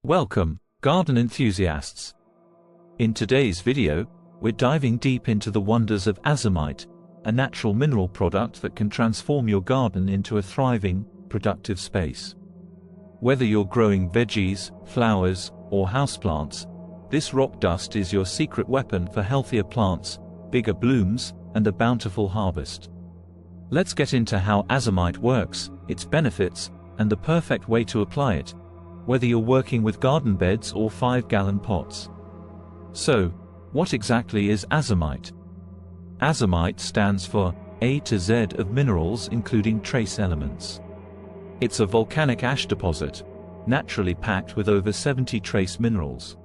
Welcome, garden enthusiasts. In today's video, we're diving deep into the wonders of Azomite, a natural mineral product that can transform your garden into a thriving, productive space. Whether you're growing veggies, flowers, or houseplants, this rock dust is your secret weapon for healthier plants, bigger blooms, and a bountiful harvest. Let's get into how Azomite works, its benefits, and the perfect way to apply it, whether you're working with garden beds or 5-gallon pots. So, what exactly is Azomite? Azomite stands for A to Z of minerals, including trace elements. It's a volcanic ash deposit, naturally packed with over 70 trace minerals.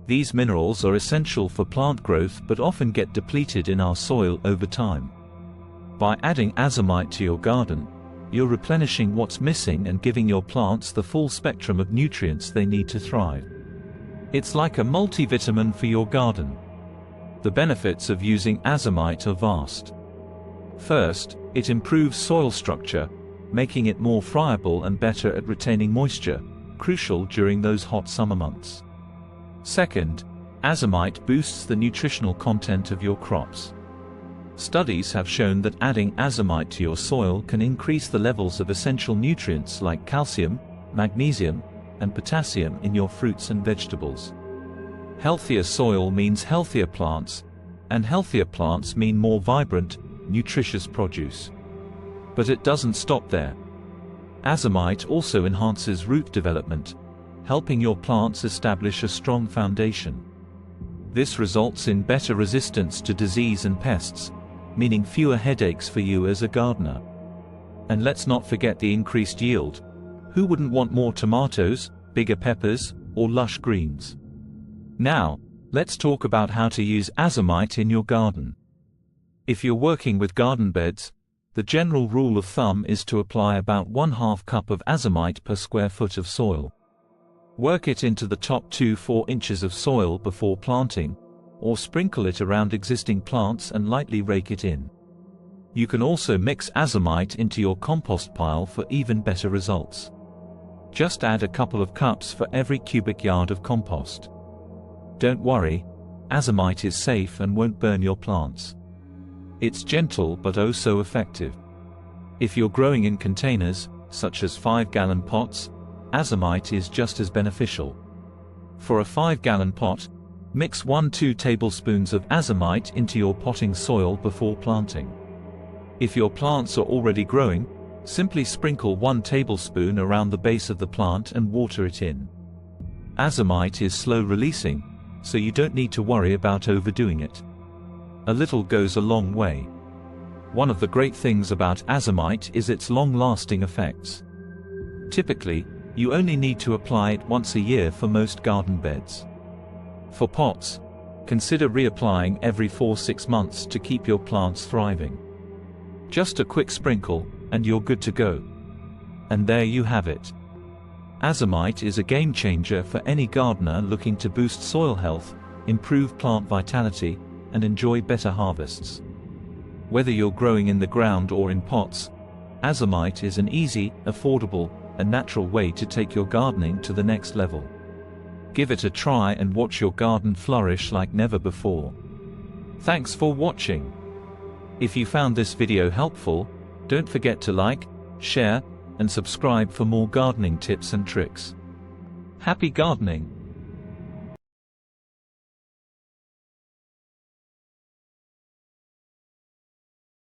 These minerals are essential for plant growth but often get depleted in our soil over time. By adding Azomite to your garden, you're replenishing what's missing and giving your plants the full spectrum of nutrients they need to thrive. It's like a multivitamin for your garden. The benefits of using Azomite are vast. First, it improves soil structure, making it more friable and better at retaining moisture, crucial during those hot summer months. Second, Azomite boosts the nutritional content of your crops. Studies have shown that adding Azomite to your soil can increase the levels of essential nutrients like calcium, magnesium, and potassium in your fruits and vegetables. Healthier soil means healthier plants, and healthier plants mean more vibrant, nutritious produce. But it doesn't stop there. Azomite also enhances root development, helping your plants establish a strong foundation. This results in better resistance to disease and pests, meaning fewer headaches for you as a gardener. And let's not forget the increased yield. Who wouldn't want more tomatoes, bigger peppers, or lush greens? Now, let's talk about how to use Azomite in your garden. If you're working with garden beds, the general rule of thumb is to apply about 1/2 cup of Azomite per square foot of soil. Work it into the top 2-4 inches of soil before planting, or sprinkle it around existing plants and lightly rake it in. You can also mix Azomite into your compost pile for even better results. Just add a couple of cups for every cubic yard of compost. Don't worry, Azomite is safe and won't burn your plants. It's gentle but oh so effective. If you're growing in containers, such as 5-gallon pots, Azomite is just as beneficial. For a 5-gallon pot, mix 1-2 tablespoons of Azomite into your potting soil before planting. If your plants are already growing, simply sprinkle 1 tablespoon around the base of the plant and water it in. Azomite is slow releasing, so you don't need to worry about overdoing it. A little goes a long way. One of the great things about Azomite is its long-lasting effects. Typically, you only need to apply it once a year for most garden beds. For pots, consider reapplying every 4-6 months to keep your plants thriving. Just a quick sprinkle, and you're good to go. And there you have it. Azomite is a game changer for any gardener looking to boost soil health, improve plant vitality, and enjoy better harvests. Whether you're growing in the ground or in pots, Azomite is an easy, affordable, and natural way to take your gardening to the next level. Give it a try and watch your garden flourish like never before. Thanks for watching. If you found this video helpful, don't forget to like, share, and subscribe for more gardening tips and tricks. Happy gardening!